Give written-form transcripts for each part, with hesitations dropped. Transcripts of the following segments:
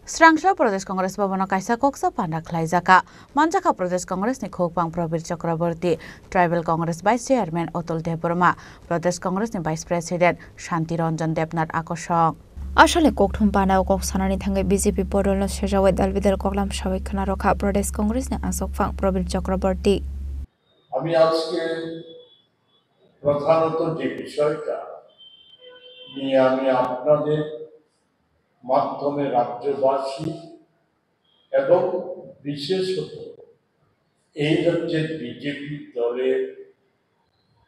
Srangsha Pradesh Congress Bhavana Kaisa Koksa Panda Klaijaka Manjaka Pradesh Congress ni Khokpang Prabir Chakraborty Tribal Congress Vice Chairman Otul Deborma Pradesh Congress ni Vice President Shanti Ranjan Debnath Akosong আসলে কোকঠুম পানা ও কোকসানানি থাঙ্গে BJP পরল শেষাওয়ে দলবিদল কোকলাম সবাইখানা রক্ষা প্রদেশ কংগ্রেস নে আসকফাং প্রবীর চক্রবর্তী আমি আজকে প্রধানত যে বিষয়টা নিয়ে আমি আপনাদের মাধ্যমে রাজ্যবাসী এবং বিশেষত এই রাজ্যের বিজেপি দলের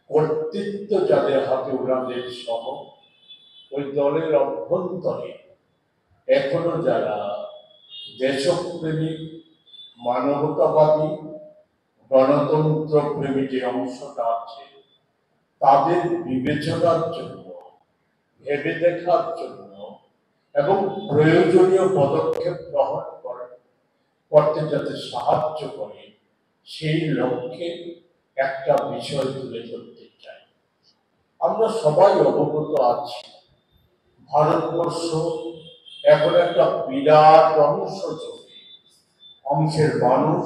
কর্তৃত্ব যাদের হাতে ওনাদের সহ ওই দলের অভ্যন্তরে এখনো যারা দেশপ্রেমিক মানবতাবাদী গণতন্ত্র প্রেমী যে অংশটা আছে তাদের বিবেচনার জন্য ভেবে দেখার জন্য এবং প্রয়োজনীয় পদক্ষেপ গ্রহণ করতে যাতে সাহায্য করে সেই লক্ষ্যে একটা বিষয় তুলে ধরতে চাই। আমরা সবাই অবগত আছি ভারতবর্ষ এখন একটা বিরাট অংশের মানুষ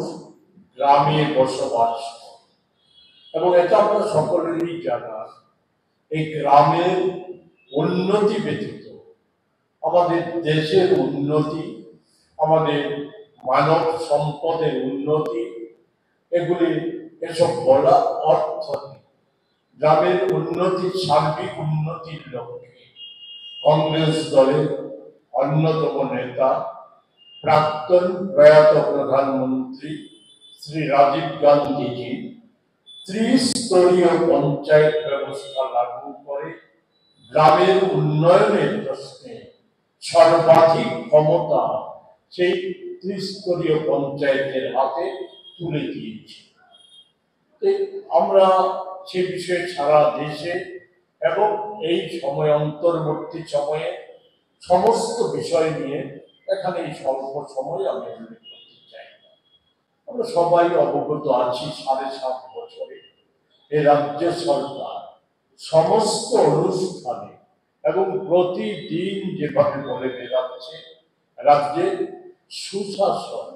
গ্রামে বসবাস করে এবং এটা আমরা সকলেরই জানা। এই গ্রামের উন্নতি ব্যতীত আমাদের দেশের উন্নতি, আমাদের মানব সম্পদের উন্নতি এসব বলা অর্থ নেই। গ্রামের উন্নতি, সার্বিক উন্নতির লক্ষ্যে কংগ্রেস দলের অন্যতম নেতা প্রাক্তন প্রয়াত প্রধানমন্ত্রী শ্রী রাজীব গান্ধীজি ত্রিস্তরীয় পঞ্চায়েত ব্যবস্থা লাগু করে গ্রামের উন্নয়নের প্রশ্নে সর্বাধিক ক্ষমতা সেই ত্রিস্তরীয় পঞ্চায়েতের হাতে তুলে দিয়েছে। আমরা সে বিষয়ে সারা দেশে এবং এই সময় অন্তর্বর্তী সময়ে সমস্ত বিষয় নিয়ে এখানে এই স্বল্প সময় আমি উল্লেখ করতে চাই। আমরা সবাই অবগত আছি ৭.৫ বছরে এই রাজ্য সরকার সমস্ত অনুষ্ঠানে এবং প্রতিদিন যেভাবে বলে বেড়াচ্ছে রাজ্যে সুশাসন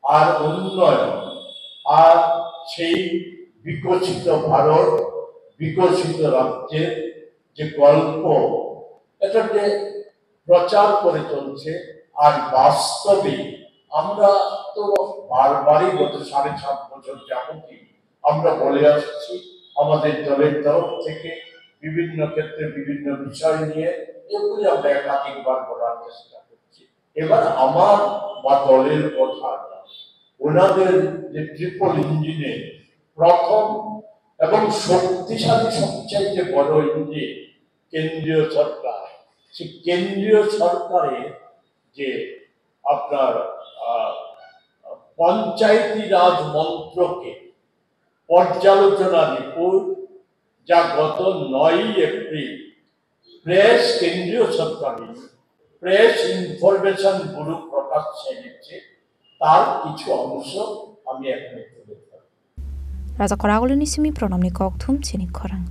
আর উন্নয়ন আর সেই বিকশিত ভারত, বিকশিত রাজ্যের যে গল্প এটাকে প্রচার করে চলছে। আর বাস্তবে আমরা তো বারবারই গত ৭.৫ বছর যাবতীয় আমরা বলে আসছি আমাদের দলের তরফ থেকে বিভিন্ন ক্ষেত্রে বিভিন্ন বিষয় নিয়ে এগুলি আমরা একাধিকবার বলার চেষ্টা করছি। এবার আমার বা দলের কথা ওনাদের যে ট্রিপল ইঞ্জিনের প্রথম এবং শক্তিশালী সবচাইতে বড় ইঞ্জিন কেন্দ্রীয় সরকার, সেই কেন্দ্রীয় সরকারের যে আপনার পঞ্চায়েতি রাজ মন্ত্রকে পর্যালোচনা রিপোর্ট যা গত ৯ এপ্রিল কেন্দ্রীয় সরকারের প্রেস ইনফরমেশন ব্যুরো প্রকাশ্যে এনেছে তার কিছু অংশ আমি এখানে তুলে ধরব। রাজা করাগলিনি সিমি প্রণামনি ককথুম চিনি খরাং।